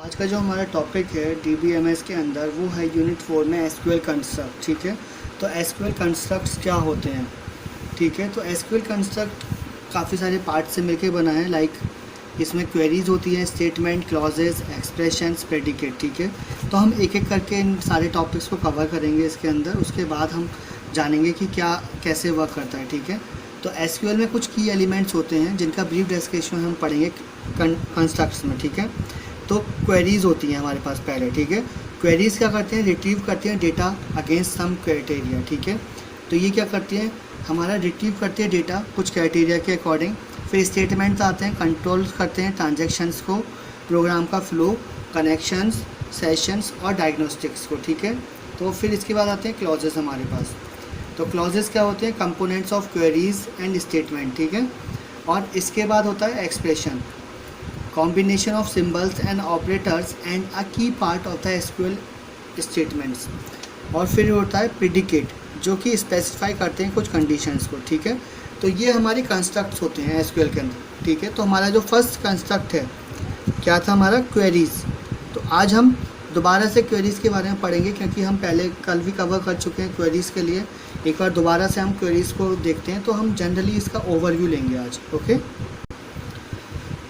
आज का जो हमारा टॉपिक है DBMS के अंदर वो है यूनिट 4 में एसक्यूएल कंस्ट्रक्ट। ठीक है, तो एसक्यूएल कंस्ट्रक्ट्स क्या होते हैं। ठीक है, तो एसक्यूएल कंस्ट्रक्ट काफ़ी सारे पार्ट से मिलके बना है। लाइक इसमें क्वेरीज होती हैं, स्टेटमेंट, क्लॉजेस, एक्सप्रेशंस, प्रेडिकेट। ठीक है, तो हम एक एक करके इन सारे टॉपिक्स को कवर करेंगे इसके अंदर। उसके बाद हम जानेंगे कि क्या कैसे वर्क करता है। ठीक है, तो एसक्यूएल में कुछ की एलिमेंट्स होते हैं जिनका ब्रीफ डिस्कशन हम पढ़ेंगे कंस्ट्रक्ट्स में। ठीक है, तो क्वेरीज होती हैं हमारे पास पहले। ठीक है, क्वेरीज क्या करते हैं, रिट्रीव करते हैं डेटा अगेंस्ट सम क्राइटेरिया। ठीक है, तो ये क्या करती हैं, हमारा रिट्रीव करते हैं डेटा कुछ क्राइटेरिया के अकॉर्डिंग। फिर स्टेटमेंट्स आते हैं, कंट्रोल करते हैं ट्रांजैक्शंस को, प्रोग्राम का फ्लो, कनेक्शंस, सेशंस और डायग्नोस्टिक्स को। ठीक है, तो फिर इसके बाद आते हैं क्लॉजेस हमारे पास। तो क्लॉजेस क्या होते हैं, components of queries and statement. ठीक है, और इसके बाद होता है expression, combination of symbols and operators and a key part of the SQL statements. और फिर होता है प्रेडिकेट, जो कि स्पेसिफाई करते हैं कुछ कंडीशंस को। ठीक है, तो ये हमारे कंस्ट्रक्ट्स होते हैं एसक्यूएल के अंदर। ठीक है, तो हमारा जो फर्स्ट कंस्ट्रक्ट है क्या था, हमारा क्वेरीज। तो आज हम दोबारा से क्वेरीज के बारे में पढ़ेंगे, क्योंकि हम पहले कल भी कवर कर चुके हैं क्वेरीज के लिए। एक बार दोबारा से हम क्वेरीज को देखते हैं, तो हम जनरली इसका ओवरव्यू लेंगे आज। ओके,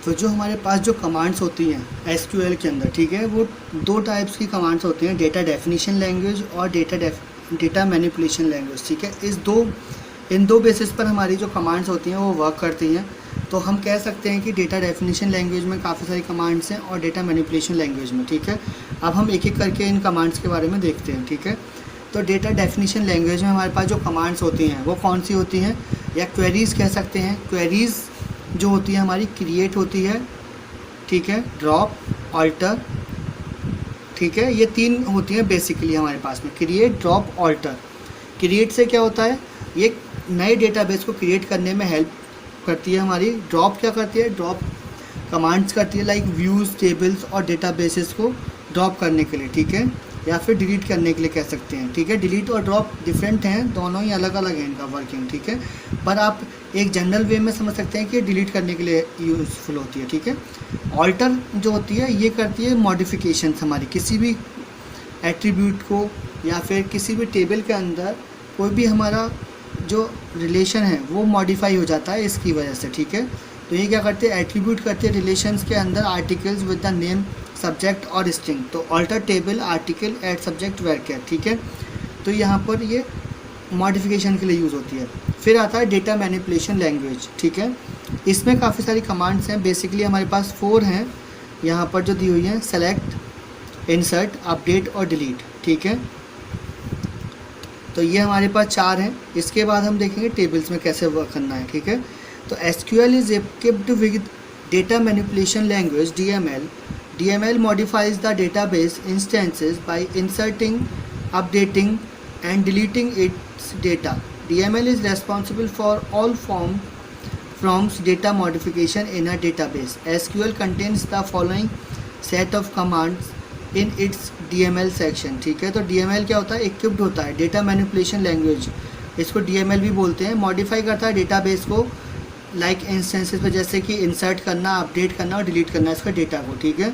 तो जो हमारे पास जो कमांड्स होती हैं एसक्यूएल के अंदर, ठीक है, वो दो टाइप्स की कमांड्स होती हैं, डेटा डेफिनेशन लैंग्वेज और डेटा मैनिपुलेशन लैंग्वेज। ठीक है, इन दो बेसिस पर हमारी जो कमांड्स होती हैं वो वर्क करती हैं। तो हम कह सकते हैं कि डेटा डेफिनेशन लैंग्वेज में काफ़ी सारी कमांड्स हैं और डेटा मैनिपुलेशन लैंग्वेज में। ठीक है, अब हम एक एक करके इन कमांड्स के बारे में देखते हैं। ठीक है, तो डेटा डेफिनेशन लैंग्वेज में हमारे पास जो कमांड्स होती हैं वो कौन सी होती हैं, या क्वेरीज कह सकते हैं। क्वेरीज जो होती है हमारी क्रिएट होती है, ठीक है, ड्रॉप, ऑल्टर। ठीक है, ये तीन होती हैं बेसिकली हमारे पास में, क्रिएट, ड्रॉप, ऑल्टर। क्रिएट से क्या होता है, ये नए डेटाबेस को क्रिएट करने में हेल्प करती है हमारी। ड्रॉप क्या करती है, ड्रॉप कमांड्स करती है, लाइक व्यूज़, टेबल्स और डेटाबेसेस को ड्रॉप करने के लिए। ठीक है, या फिर डिलीट करने के लिए कह सकते हैं। ठीक है, डिलीट और ड्रॉप डिफरेंट हैं, दोनों ही अलग अलग हैं इनका वर्किंग। ठीक है, पर आप एक जनरल वे में समझ सकते हैं कि डिलीट करने के लिए यूज़फुल होती है। ठीक है, ऑल्टर जो होती है ये करती है मॉडिफिकेशन हमारी, किसी भी एट्रीब्यूट को या फिर किसी भी टेबल के अंदर कोई भी हमारा जो रिलेशन है वो मॉडिफाई हो जाता है इसकी वजह से। ठीक है, तो ये क्या करते हैं, एट्रीब्यूट करते हैं रिलेशंस के अंदर articles with the name, subject और स्ट्रिंग। तो alter table, article, add subject, where. ठीक है, तो यहाँ पर ये मॉडिफिकेशन के लिए यूज़ होती है। फिर आता है डेटा मैनिपुलेशन लैंग्वेज। ठीक है, इसमें काफ़ी सारी कमांड्स हैं, बेसिकली हमारे पास 4 हैं यहाँ पर जो दी हुई हैं, सेलेक्ट, इंसर्ट, अपडेट और डिलीट। ठीक है, तो ये हमारे पास 4 हैं। इसके बाद हम देखेंगे टेबल्स में कैसे वर्क करना है। ठीक है, तो SQL is equipped with data manipulation language DML. DML modifies the database instances by inserting, updating and deleting its data. DML is responsible for all forms data modification in a database. SQL contains the following set of commands in its DML section. ठीक है, तो DML क्या होता है, equipped होता है data manipulation language, इसको DML भी बोलते हैं। मॉडिफाई करता है डेटाबेस को, लाइक इंस्टेंसेस पे, जैसे कि इंसर्ट करना, अपडेट करना और डिलीट करना इसका डेटा को। ठीक है,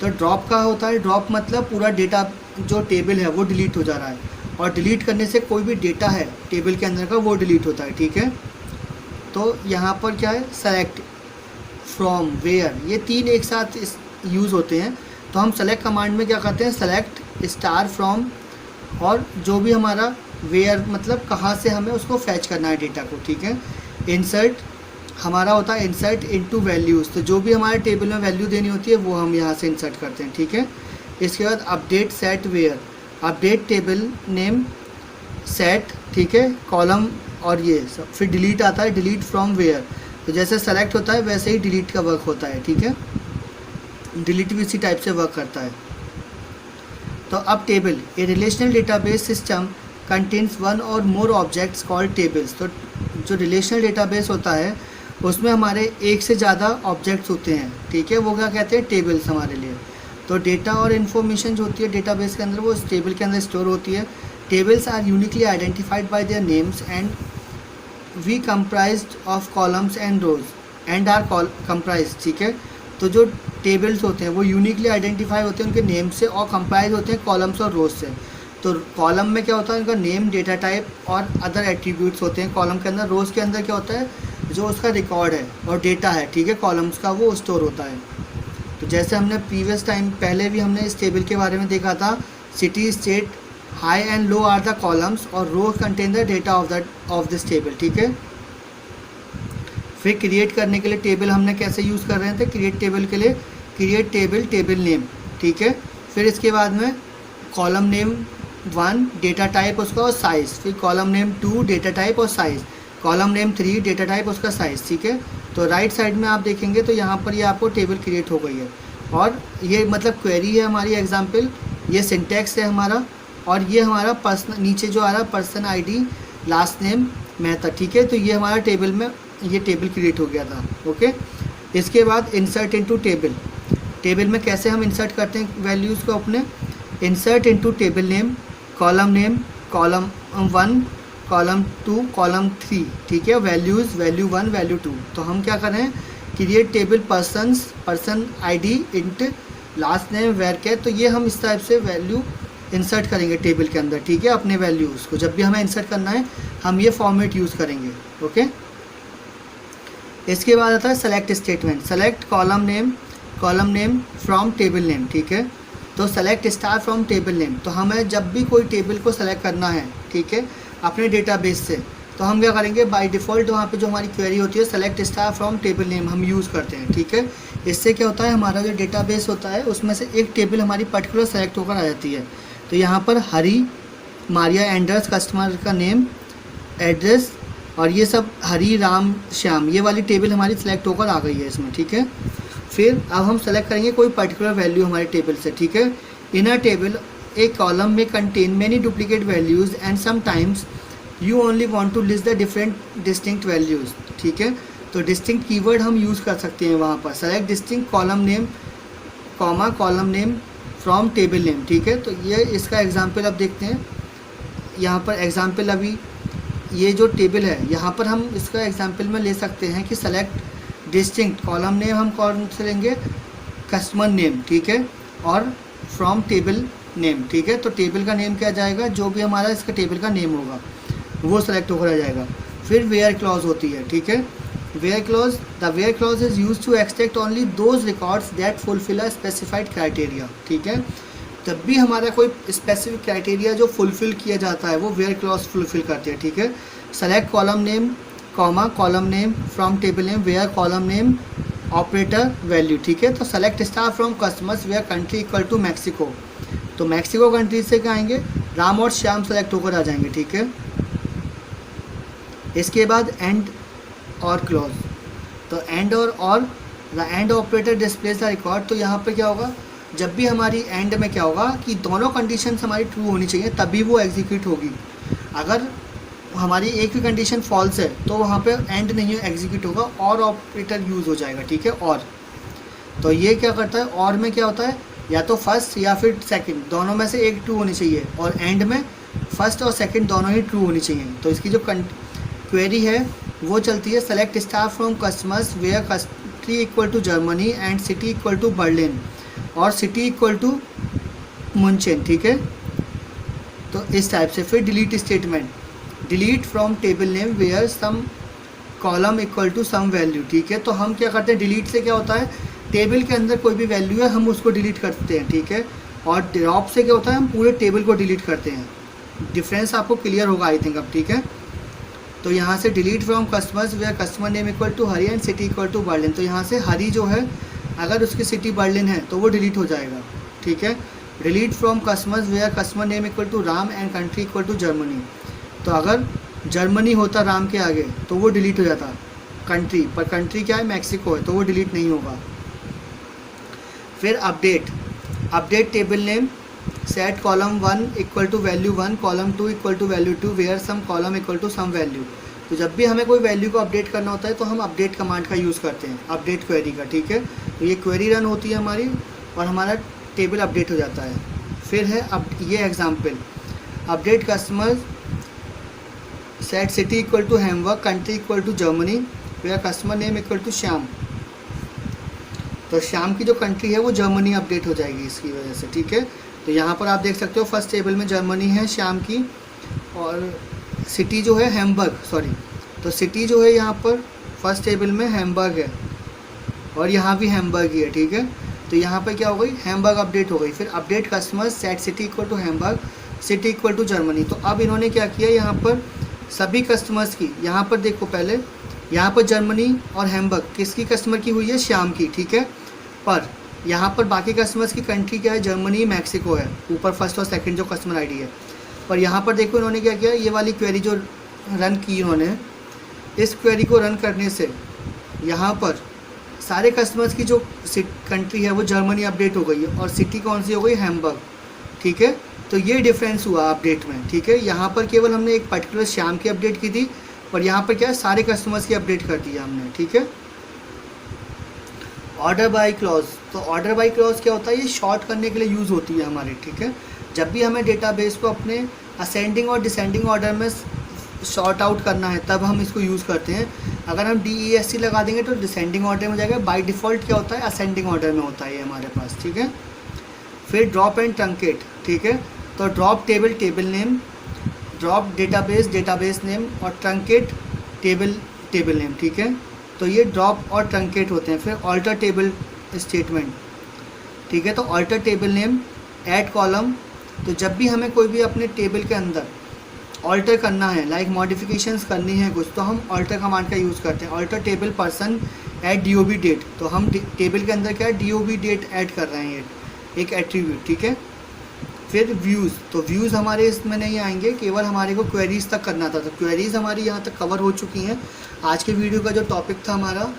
तो ड्रॉप का होता है, ड्रॉप मतलब पूरा डेटा जो टेबल है वो डिलीट हो जा रहा है, और डिलीट करने से कोई भी डेटा है टेबल के अंदर का वो डिलीट होता है। ठीक है, तो यहाँ पर क्या है, सेलेक्ट, फ्रॉम, वेयर, ये तीन एक साथ यूज़ होते हैं। तो हम सेलेक्ट कमांड में क्या करते हैं, सेलेक्ट, स्टार, फ्रॉम, और जो भी हमारा वेयर मतलब कहाँ से हमें उसको फैच करना है डेटा को। ठीक है, इंसर्ट हमारा होता है इंसर्ट इनटू वैल्यूज़, तो जो भी हमारे टेबल में वैल्यू देनी होती है वो हम यहाँ से इंसर्ट करते हैं। ठीक है, इसके बाद update, set, where, update table name, set, ठीक है, कॉलम और ये सब। फिर डिलीट आता है, डिलीट फ्रॉम वेयर, तो जैसे सेलेक्ट होता है वैसे ही डिलीट का वर्क होता है। ठीक है, डिलीट भी इसी टाइप से वर्क करता है। तो अब table, a relational database system contains one or more objects called tables. तो जो रिलेशनल डेटाबेस होता है उसमें हमारे एक से ज़्यादा ऑब्जेक्ट्स होते हैं। ठीक है, वो क्या कहते हैं, टेबल्स हमारे लिए। तो डेटा और इन्फॉर्मेशन जो होती है डेटाबेस के अंदर वो उस टेबल के अंदर स्टोर होती है। Tables are uniquely identified by their names and we comprised of columns and rows and are comprise. ठीक है, तो जो टेबल्स होते हैं वो यूनिकली आइडेंटिफाई होते हैं उनके नेम से और कंपाइज होते हैं कॉलम्स और रोज से। तो कॉलम में क्या होता है, उनका नेम, डेटा टाइप और अदर एट्रीब्यूट्स होते हैं कॉलम के अंदर। रोज़ के अंदर क्या होता है, जो उसका रिकॉर्ड है और डेटा है, ठीक है, कॉलम्स का, वो स्टोर होता है। तो जैसे हमने प्रीवियस टाइम पहले भी हमने इस टेबल के बारे में देखा था, city, state, high and low are the columns और row contain the data of this table, ठीक है। फिर क्रिएट करने के लिए टेबल हमने कैसे यूज़ कर रहे थे, क्रिएट टेबल के लिए क्रिएट टेबल नेम, ठीक है। फिर इसके बाद में कॉलम नेम 1 डेटा टाइप उसका और साइज़, फिर कॉलम नेम 2 डेटा टाइप और size, column name 3 data type उसका साइज़, ठीक है। तो राइट साइड में आप देखेंगे तो यहाँ पर ये आपको टेबल क्रिएट हो गई है और ये मतलब क्वेरी है हमारी एग्जाम्पल, ये सिंटैक्स है हमारा और ये हमारा पर्सन, नीचे जो आ रहा है person ID, last name, method, ठीक है। तो ये हमारा टेबल में ये टेबल क्रिएट हो गया था, ओके। इसके बाद इंसर्ट इनटू टेबल, टेबल में कैसे हम इंसर्ट करते हैं वैल्यूज़ को अपने, insert into table name, column 1, column 2, column 3, ठीक है, वैल्यूज़, वैल्यू 1, वैल्यू 2। तो हम क्या कर रहे हैं, create table person ID int last name वेर के, तो ये हम इस टाइप से वैल्यू इंसर्ट करेंगे टेबल के अंदर, ठीक है। अपने वैल्यूज़ को जब भी हमें इंसर्ट करना है हम ये फॉर्मेट यूज़ करेंगे, ओके। इसके बाद आता है select statement, select column name from table name, ठीक है। तो select star from table name, तो हमें जब भी कोई टेबल को सेलेक्ट करना है, ठीक है, अपने डेटाबेस से, तो हम क्या करेंगे, बाय डिफ़ॉल्ट वहाँ पे जो हमारी क्वेरी होती है select star from table name हम यूज़ करते हैं, ठीक है। इससे क्या होता है, हमारा जो डेटाबेस होता है उसमें से एक टेबल हमारी पर्टिकुलर सेलेक्ट होकर आ जाती है। तो यहाँ पर हरी, मारिया एंडर्स, कस्टमर का नेम, एड्रेस और ये सब हरी, राम, श्याम, ये वाली टेबल हमारी सेलेक्ट होकर आ गई है इसमें, ठीक है। फिर अब हम सेलेक्ट करेंगे कोई पर्टिकुलर वैल्यू हमारे टेबल से, ठीक है। In a table a column में contain many duplicate values and sometimes you only want to list the different distinct values, ठीक है। तो डिस्टिंक्ट कीवर्ड हम यूज़ कर सकते हैं वहाँ पर, select distinct column name, comma column name from table name, ठीक है। तो ये इसका एग्जाम्पल अब देखते हैं, यहाँ पर एग्जाम्पल अभी ये जो टेबल है यहाँ पर हम इसका एग्जाम्पल में ले सकते हैं कि सेलेक्ट डिस्टिंक्ट कॉलम नेम हम कौन से लेंगे, कस्टमर नेम, ठीक है, और फ्रॉम टेबल नेम, ठीक है। तो टेबल का नेम क्या जाएगा, जो भी हमारा इसका टेबल का नेम होगा वो सेलेक्ट होकर आ जाएगा। फिर वेयर क्लॉज होती है, ठीक है। Where clause, the where clause is use to extract only those records that fulfill a specified criteria, ठीक है। जब भी हमारा कोई स्पेसिफिक क्राइटेरिया जो फुलफ़िल किया जाता है वो वेयर क्लॉज फुलफ़िल करते हैं, ठीक है। Select column name, comma column name from table name where column name operator value, ठीक है। तो select star from customers where country equal to Mexico, तो मैक्सिको कंट्री से क्या आएंगे, राम और श्याम सेलेक्ट होकर आ जाएंगे, ठीक है। इसके बाद एंड और क्लॉज, तो एंड और the end operator displace the record, तो यहाँ पे क्या होगा, जब भी हमारी एंड में क्या होगा कि दोनों कंडीशंस हमारी ट्रू होनी चाहिए तभी वो एग्जीक्यूट होगी। अगर हमारी एक भी कंडीशन फॉल्स है तो वहाँ पे एंड नहीं एग्जीक्यूट होगा और ऑपरेटर यूज़ हो जाएगा, ठीक है। और तो ये क्या करता है, और में क्या होता है, या तो फर्स्ट या फिर सेकंड, दोनों में से एक ट्रू होनी चाहिए, और एंड में फर्स्ट और सेकंड दोनों ही ट्रू होनी चाहिए। तो इसकी जो क्वेरी है वो चलती है, select star from customers where country equal to Germany and city equal to Berlin और सिटी इक्वल टू मुंचेन, ठीक है। तो इस टाइप से। फिर delete statement, delete from table name where some column equal to some value, ठीक है। तो हम क्या करते हैं, डिलीट से क्या होता है, टेबल के अंदर कोई भी वैल्यू है हम उसको डिलीट करते हैं, ठीक है। और ड्रॉप से क्या होता है, हम पूरे टेबल को डिलीट करते हैं। डिफरेंस आपको क्लियर होगा आई थिंक अब, ठीक है। तो यहाँ से delete from customers where customer name equal to Hari and city equal to Berlin, तो यहाँ से हरी जो है अगर उसकी सिटी बर्लिन है तो वो डिलीट हो जाएगा, ठीक है। Delete from customers where customer name equal to Ram and country equal to Germany, तो अगर जर्मनी होता राम के आगे तो वो डिलीट हो जाता कंट्री, पर कंट्री क्या है, मैक्सिको है, तो वो डिलीट नहीं होगा। फिर update table name, set column 1 equal to value 1, column 2 equal to value 2 where some column equal to some value. तो जब भी हमें कोई वैल्यू को अपडेट करना होता है तो हम अपडेट कमांड का यूज़ करते हैं, अपडेट क्वेरी का, ठीक है। तो ये क्वेरी रन होती है हमारी और हमारा टेबल अपडेट हो जाता है। फिर है अब ये example, update customer set city equal to Hamburg country equal to Germany where customer name equal to Shyam. तो श्याम की जो कंट्री है वो जर्मनी अपडेट हो जाएगी इसकी वजह से, ठीक है। तो यहाँ पर आप देख सकते हो फर्स्ट टेबल में जर्मनी है श्याम की, और सिटी जो है हैम्बर्ग, सॉरी, तो सिटी जो है यहाँ पर फर्स्ट टेबल में हैम्बर्ग है, और यहाँ भी हैम्बर्ग ही है, ठीक है। तो यहाँ पर क्या हो गई, हैम्बर्ग अपडेट हो गई। फिर update customers set city equal to Hamburg, city equal to Germany. तो अब इन्होंने क्या किया, यहाँ पर सभी कस्टमर्स की, यहाँ पर देखो पहले यहाँ पर जर्मनी और हैम्बर्ग किसकी कस्टमर की हुई है, श्याम की, ठीक है। पर यहाँ पर बाकी कस्टमर्स की कंट्री क्या है, जर्मनी, मैक्सिको है, ऊपर फर्स्ट और सेकंड जो कस्टमर आईडी है। पर यहाँ पर देखो इन्होंने क्या किया, ये वाली क्वेरी जो रन की इन्होंने, इस क्वेरी को रन करने से यहाँ पर सारे कस्टमर्स की जो कंट्री है वो जर्मनी अपडेट हो गई है, और सिटी कौन सी हो गई, हैम्बर्ग, ठीक है। तो ये डिफरेंस हुआ अपडेट में, ठीक है। यहाँ पर केवल हमने एक पर्टिकुलर श्याम की अपडेट की थी, पर यहाँ पर क्या है, सारे कस्टमर्स की अपडेट कर दी हमने, ठीक है। ऑर्डर बाय क्लॉज, तो ऑर्डर बाय क्लॉज क्या होता है, ये शॉर्ट करने के लिए यूज़ होती है हमारी, ठीक है। जब भी हमें डेटाबेस को अपने असेंडिंग और डिसेंडिंग ऑर्डर में शॉर्ट आउट करना है तब हम इसको यूज़ करते हैं। अगर हम DESC लगा देंगे तो डिसेंडिंग ऑर्डर में हो जाएगा, बाय डिफ़ॉल्ट क्या होता है, असेंडिंग ऑर्डर में होता है ये हमारे पास, ठीक है। फिर ड्रॉप एंड ट्रंकेट, ठीक है। तो drop table, table name, drop database, database name, और ट्रंकेट टेबल, टेबल नेम, ठीक है। तो ये ड्रॉप और ट्रंकेट होते हैं। फिर ऑल्टर टेबल स्टेटमेंट, ठीक है। तो alter table name, add column, तो जब भी हमें कोई भी अपने टेबल के अंदर ऑल्टर करना है, लाइक मॉडिफिकेशंस करनी है कुछ, तो हम ऑल्टर कमांड का यूज़ करते हैं। Alter table person add DOB date, तो हम टेबल के अंदर क्या है, DOB डेट ऐड कर रहे हैं, एक एट्रीब्यूट, ठीक है। फिर व्यूज़, तो व्यूज़ हमारे इसमें नहीं आएंगे, केवल हमारे को क्वेरीज़ तक करना था। तो क्वेरीज़ हमारी यहाँ तक कवर हो चुकी हैं। आज के वीडियो का जो टॉपिक था हमारा,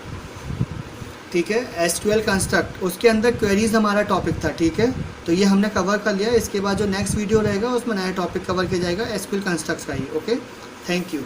ठीक है, SQL कंस्ट्रक्ट, उसके अंदर क्वेरीज़ हमारा टॉपिक था, ठीक है। तो ये हमने कवर कर लिया। इसके बाद जो नेक्स्ट वीडियो रहेगा उसमें नया टॉपिक कवर किया जाएगा SQL कंस्ट्रक्ट का ही, ओके। Thank you.